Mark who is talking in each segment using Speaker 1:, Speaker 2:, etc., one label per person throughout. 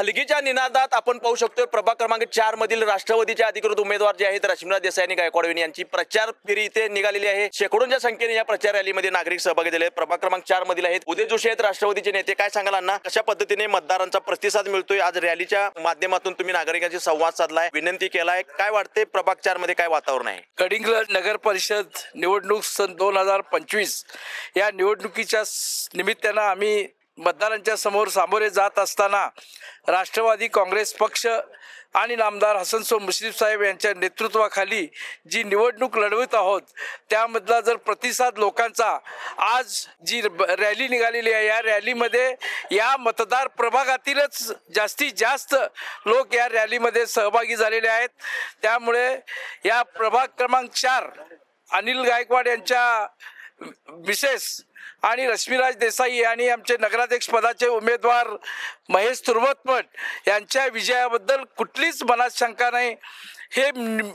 Speaker 1: हलगीच्या निनादात आपण पाहू शकतो प्रभाग क्रमांक 4 मधील राष्ट्रवादीचे अधिकृत उमेदवार जे आहेत रश्मिराज देसाई आणि गायकवाड वहिनी यांची प्रचार फेरी इथे निघालेली आहे। शेकडोंच्या संख्येने या प्रचार रॅलीमध्ये नागरिक सहभागी झाले आहेत। प्रभाग क्रमांक 4 मधील आहेत उदय जोशी आहेत राष्ट्रवादीचे नेते। काय सांगाल अण्णा, कशा पद्धतीने मतदारांचा प्रतिसाद मिळतोय? आज रॅलीच्या माध्यमातून तुम्ही नागरिकांशी संवाद साधलाय, विनंती केलाय, काय वाटते प्रभाग 4 मध्ये काय वातावरण आहे?
Speaker 2: कडिंगलज नगर परिषद निवडणूक सन 2025 या निवडणुकीच्या निमित्तानं आम्ही मतदारांच्या सामोरे जात असताना राष्ट्रवादी काँग्रेस पक्ष आणि नामदार हसन मुश्रीफ साहेब यांच्या नेतृत्वाखाली जी निवडणूक लढवत आहोत त्यामधला जर प्रतिसाद लोकांचा आज जी रॅली निघालेली आहे या रॅलीमध्ये या मतदार प्रभागातीलच जास्तीत जास्त लोक या रॅलीमध्ये सहभागी झालेले आहेत। त्यामुळे या प्रभाग क्रमांक 4 अनिल गायकवाड यांच्या विशेष आणि रश्मिराज देसाई आणि आमचे नगराध्यक्ष पदाचे उमेदवार महेश तुर्वतमठ यांच्या विजयाबद्दल कुठलीच मनात शंका नाही। हे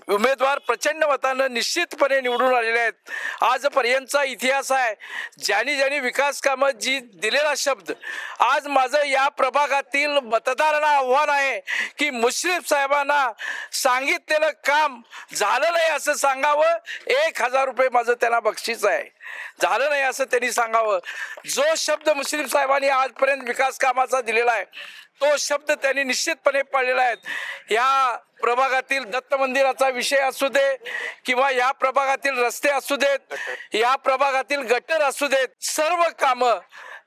Speaker 2: उमेदवार प्रचंड मतानं निश्चितपणे निवडून आलेले आहेत। आजपर्यंतचा इतिहास आहे, ज्यांनी विकास कामं जी दिलेला शब्द, आज माझं या प्रभागातील मतदारांना आव्हान आहे की मुश्रीफ साहेबांना सांगितलेलं काम झालं नाही असं सांगावं। 1000 रुपये माझं त्यांना बक्षीस आहे, झालं नाही असं त्यांनी सांगावं। जो शब्द मुश्रीफ साहेबांनी आजपर्यंत विकास कामाचा दिलेला आहे तो शब्द त्यांनी निश्चितपणे पाळलेला आहे। या प्रभागातील दत्त मंदिराचा विषय असू दे किंवा या प्रभागातील रस्ते असू देत, या प्रभागातील गटर असू देत, सर्व कामं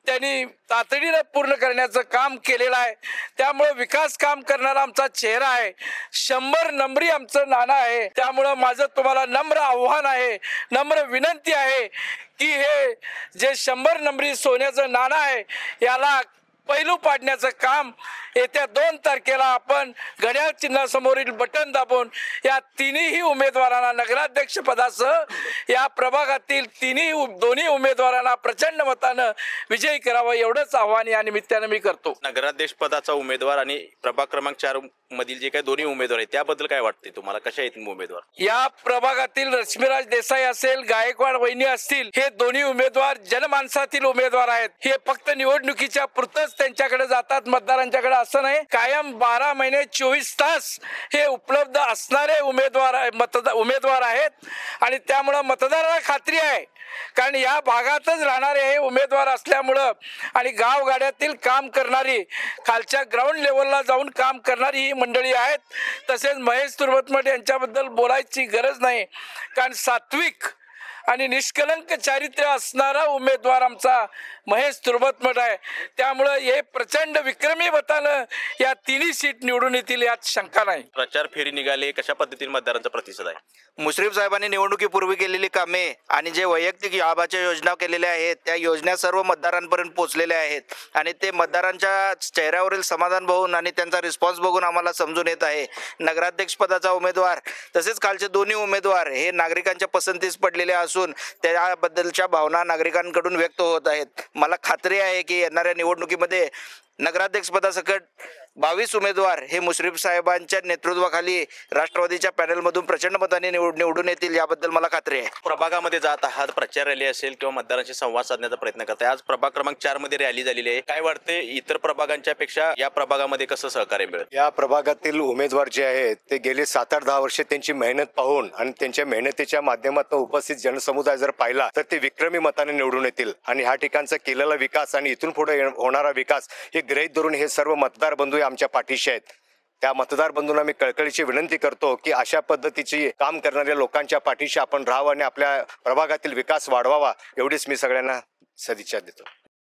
Speaker 2: त्यांनी तातडीने पूर्ण करण्याचं काम केलेलं आहे। त्यामुळे विकास काम करणारा आमचा चेहरा आहे, 100 नंबरी आमचं नाणं आहे। त्यामुळे माझं तुम्हाला नम्र आव्हान आहे, नम्र विनंती आहे की हे जे 100 नंबरी सोन्याचं नाणं आहे याला पैलू पाडण्याचं काम येत्या 2 तारखेला आपण घड्याळ चिन्हासमोरील बटन दाबून या तिन्ही उमेदवारांना नगराध्यक्ष पदासह या प्रभागातील दोन्ही उमेदवारांना प्रचंड मतानं विजयी करावं एवढंच आव्हान या निमित्तानं मी करतो।
Speaker 1: नगराध्यक्ष पदाचा उमेदवार आणि प्रभाग क्रमांक 4 मधील जे काही दोन्ही उमेदवार आहेत त्याबद्दल काय वाटते तुम्हाला? कशा आहेत उमेदवार?
Speaker 2: या प्रभागातील रश्मिराज देसाई असेल, गायकवाड वहिनी असतील, हे दोन्ही उमेदवार जनमानसातील उमेदवार आहेत। हे फक्त निवडणुकीच्या पुरतच त्यांच्याकडे जातात मतदारांच्याकडे असं नाही, कायम 12 महिने 24 तास हे उपलब्ध असणारे उमेदवार आहेत। आणि त्यामुळे मतदाराला खात्री आहे, कारण या भागातच राहणारे हे उमेदवार असल्यामुळं आणि गावगाड्यातील काम करणारी, खालच्या ग्राउंड लेवलला जाऊन काम करणारी ही मंडळी आहेत। तसेच महेश तुर्वतमठ यांच्याबद्दल बोलायची गरज नाही, कारण सात्विक आणि निष्कलंक चारित्र्य असणारा उमेदवार आमचा महेश तुर्वतमठ आहे। त्यामुळे हे प्रचंड विक्रमी मतानं या तिन्ही सीट निवडून येतील यात शंका नाही।
Speaker 1: प्रचार फेरी निघाले, कशा पद्धतीने मतदारांचा प्रतिसाद आहे?
Speaker 3: मुश्रीफ साहेबांनी निवडणुकीपूर्वी केलेली कामे आणि जे वैयक्तिक लाभाच्या योजना केलेल्या आहेत त्या योजना सर्व मतदारांपर्यंत पोहोचलेल्या आहेत आणि ते मतदारांच्या चेहऱ्यावरील समाधान बघून आणि त्यांचा रिस्पॉन्स बघून आम्हाला समजून येत आहे। नगराध्यक्ष पदाचा उमेदवार तसेच खालचे दोन्ही उमेदवार हे नागरिकांच्या पसंतीस पडलेले असून त्याबद्दलच्या भावना नागरिकांकडून व्यक्त होत आहेत। मला खात्री आहे की येणाऱ्या निवडणुकीमध्ये नगराध्यक्ष पदासकट 22 उमेदवार हे मुश्रीफ साहेबांच्या नेतृत्वाखाली राष्ट्रवादीच्या पॅनलमधून प्रचंड मताने निवडून येतील याबद्दल मला खात्री आहे।
Speaker 1: प्रभागामध्ये जात आहात, प्रचार रॅली असेल किंवा मतदारांशी संवाद साधण्याचा प्रयत्न करताय। आज प्रभाग क्रमांक 4 मध्ये रॅली झालेली आहे, काय वाटते इतर प्रभागांच्या पेक्षा या प्रभागामध्ये कसं सहकार्य मिळेल?
Speaker 4: या प्रभागातील उमेदवार जे आहेत ते गेले 7-8-10 वर्षे त्यांची मेहनत पाहून आणि त्यांच्या मेहनतीच्या माध्यमातून उपस्थित जनसमुदाय जर पाहिला तर ते विक्रमी मताने निवडून येतील आणि ह्या ठिकाणचा केलेला विकास आणि इथून पुढे होणारा विकास हे गृहीत धरून हे सर्व मतदार बंधू आमच्या पाठीशी आहेत। त्या मतदार बंधूंना मी कळकळीची विनंती करतो की अशा पद्धतीची काम करणाऱ्या लोकांच्या पाठीशी आपण राहावं आणि आपल्या प्रभागातील विकास वाढवावा एवढीच मी सगळ्यांना सदिच्छा देतो।